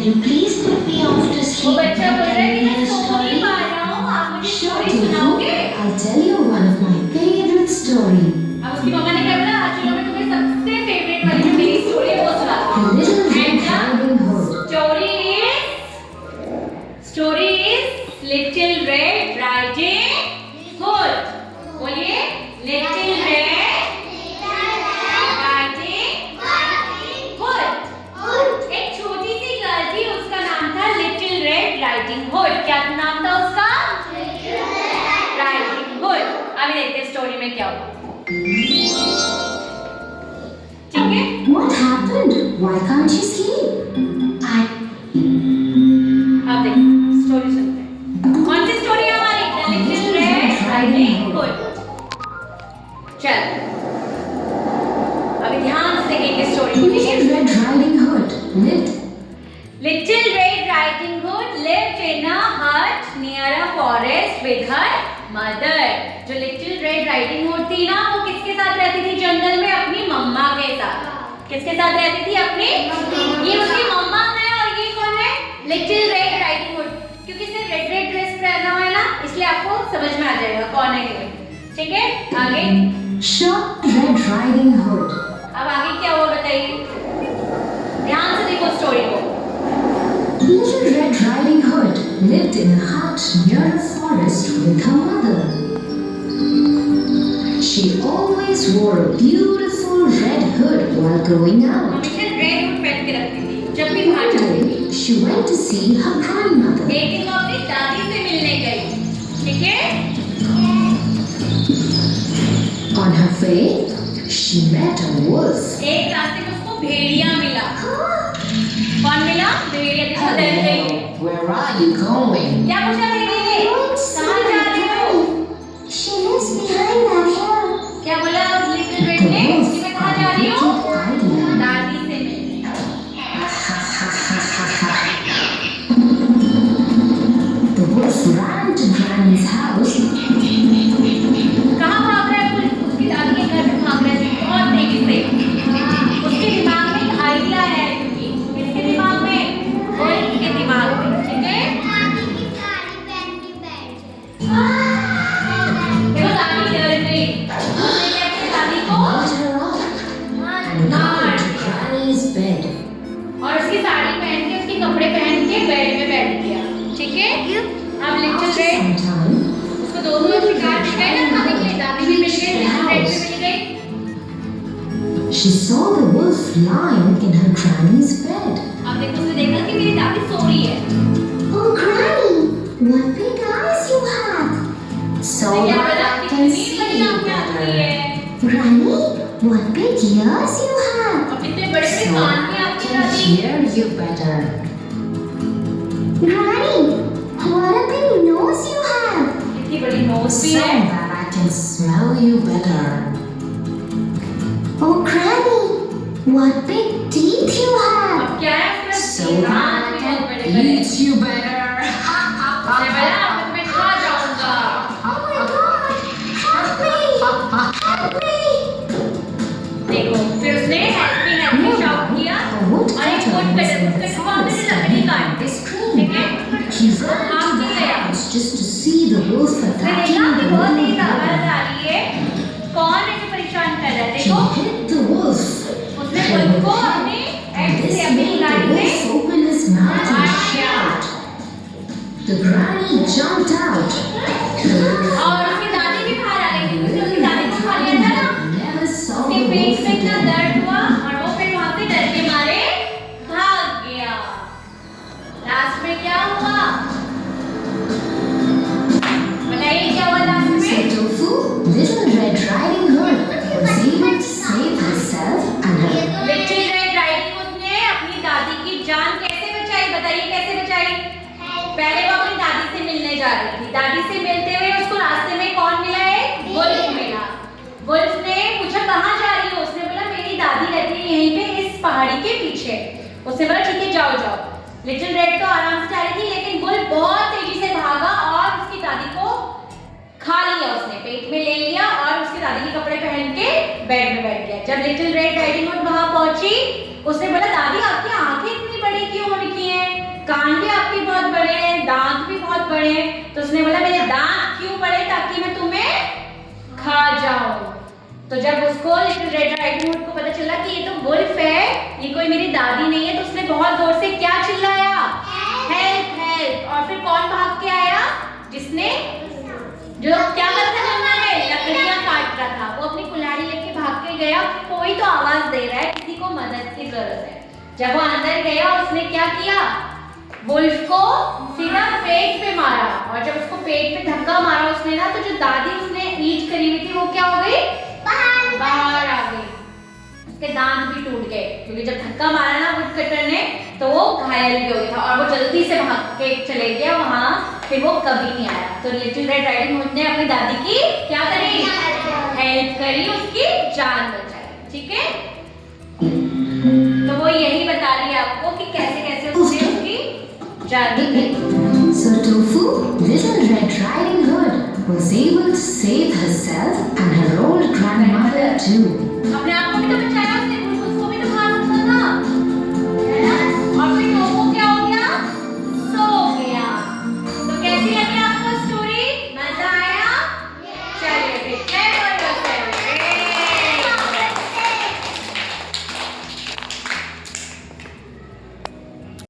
you please put me off to वो sleep बच्चा बोल रहा है कि मैं and सो tell me नहीं a पा story? रहा हूँ, आप मुझे Sure, story Tofu. सुनाओगे? I'll tell you one of my favorite story. अब उसकी मम्मा ने क्या बोला, आज चलो मैं तुम्हें सबसे फेवरेट वाली जो मेरी स्टोरी है वो सुनाती The हूँ। Little Red And Riding Hood. story is Little Red Riding Hood. बोलिए, Little Red Riding Hood. एक छोटी सी गर्ल थी, उसका नाम था Little Red Riding Hood. क्या नाम था उसका? Riding Hood. अभी देखते हैं स्टोरी में क्या हुआ। ठीक है? What happened? Why can't you sleep? अब देखो स्टोरी सुनते हैं। कौन सी स्टोरी है हमारी? The Little Red Riding Hood. चल, अभी ध्यान से देखेंगे स्टोरी को। Little Red Riding Hood lived. Little Red Riding Hood lived in a hut near a forest with her mother. जो Little Red Riding Hood थी ना, वो किसके साथ रहती थी जंगल में? अपनी मम्मा के साथ। किसके साथ रहती थी? अपनी। ये उसकी मम्मा है और ये कौन है? Little Red Riding Hood. क्योंकि इसने रेड रेड ड्रेस पहना हुआ है ना, इसलिए आपको समझ में आ जाएगा कौन है ये। ठीक है, आगे। Short Red Riding Hood. अब आगे क्या हुआ बताइए, ध्यान से देखो स्टोरी को। Little Red Riding Hood lived in a hut near a forest with her mother. She always wore a beautiful red hood while going out. हमेशा रेड हुड पहन के रखती थी जब भी बाहर One जाती थी। day, she went to see her grandmother. एक दिन वो अपनी दादी से मिलने गई। ठीक है, On her way, she met a wolf. एक रास्ते में उसको भेड़िया मिला। कौन मिला? भेड़िया। देखो डर गई है। Where are you going? क्या पूछा भेड़िया ने? कहाँ जा रहे हो? She lives behind that hill. क्या बोला लिटिल रेड ने? कि मैं कहाँ जा रही हूँ? दादी से मिलने। The wolf ran to Granny's house. कहाँ भाग रहा है वो? उसकी दादी के घर में भाग रहा है बहुत तेजी से। उसके दिमाग में एक आइडिया है, क्योंकि किसके दिमाग में? वुल्फ के दिमाग में। ठीक है, देखो दादी डर गई। उसने क्या किया दादी को? Brought her up and got into Granny's bed. और उसकी साड़ी पहन के, उसके कपड़े पहन के बेड में बैठ गया। ठीक है, अब little After red some time, उसको दोनों शिकार मिल गए ना खाने के लिए। दादी भी मिल गई, लिटिल रेड भी मिल गई। she saw the wolf lying in her granny's bed. अब देखो उसने देखा कि मेरी दादी सो रही है। Oh, Granny, what big eyes you have! So तो क्या that बोला? I can कितनी see बड़ी you आंखें आती better. है। Granny, what big ears you have! और कितने बड़े बड़े So कान that भी I आपकी can दादी। hear you better. Granny, what a big nose you have! कितनी बड़ी नोज भी So है। that I can smell you better. Oh, Granny, what big teeth you have! अब क्या है उसमें? So दांत that भी I बहुत बड़े can बड़े। eat you better. उसने बोला अब मैं तुम्हें खा जाऊंगा। Oh my God! Help me! Help me! देखो फिर उसने हेल्प मी शाउट किया और एक वुड कटर को हमने लकड़ी काट दी। ठीक है, He ran to the house just to see the wolf उसने attacking देखा कि the बहुत little तेज आवाज girl. आ रही है, कौन है जो परेशान कर रहा है? She देखो hit the wolf. उसने वुल्फ को अपने And एंड this से अपनी made the लाइन wolf से open his mouth and मार दिया। shout. The granny jumped out. और उसकी दादी भी बाहर आ गई थी। उसने उसकी दादी को खा लिया था ना, Never saw उसके the पेट wolf में इतना again. दर्द हुआ और वो फिर वहां से डर के मारे भाग गया। लास्ट में क्या हुआ बताइए, क्या हुआ लास्ट So में? Tofu, Little Red Riding Hood, was able to save herself and her. Little red riding hood ने अपनी दादी की जान कैसे बचाई? बताइए कैसे बचाई? पहले वो अपनी दादी से मिलने जा रही थी। दादी से मिलते हुए उसको रास्ते में कौन मिला? एक वुल्फ मिला। वुल्फ ने पूछा कहाँ जा रही हो? उसने बोला मेरी दादी रहती है यहीं पे इस पहाड़ी के पीछे। उसने बोला ठीक है जाओ जाओ। लिटिल रेड तो आराम से जा रही थी, लेकिन वुल्फ बहुत तेजी से भागा और उसकी दादी को खा लिया उसने, पेट में ले लिया और उसके दादी के कपड़े पहन के बेड में बैठ गया। जब लिटिल रेड राइडिंग हुड वहां पहुंची, उसने बोला दादी आपकी आंखें इतनी बड़ी क्यों हो रखी हैं, कान भी आपके बहुत बड़े हैं, दांत भी बहुत बड़े हैं। तो उसने बोला मेरे दांत क्यों बड़े, ताकि मैं तुम्हें खा जाऊं। तो जब उसको लिटिल रेड राइडिंग हुड को पता चला कि ये तो वुल्फ है, ये कोई मेरी दादी नहीं है, तो उसने बहुत जोर से क्या चिल्लाया, हेल्प हेल्प। और फिर कौन भाग के आया, जिसने जो क्या कर रहा था जंगल में, लकड़ियां काट रहा था, वो अपनी कुल्हाड़ी लेके भाग के गया। कोई तो आवाज दे रहा है, किसी को मदद की जरूरत है। जब वो अंदर गया, उसने क्या किया, वुल्फ को सीधा पेट पे मारा। और जब उसको पेट पे धक्का मारा उसने ना, तो जो दादी उसने ईट करी हुई थी वो क्या हो गई, बाहर आ गई। उसके दांत भी टूट गए, क्योंकि जब धक्का मारा ना वुड कटर ने, तो वो घायल भी हो गया था और वो जल्दी से भाग के चले गया वहां, फिर वो कभी नहीं आया। तो लिटिल रेड राइडिंग हुड ने अपनी दादी की क्या करी, हेल्प करी, उसकी जान बचाई। ठीक है, तो वो यही बता रही है आपको कि कैसे कैसे उसने उसकी जान बचाई। So Tofu, Little Red Riding Hood, was able to save herself and her old grandmother too. अपने आप को भी तो बचाया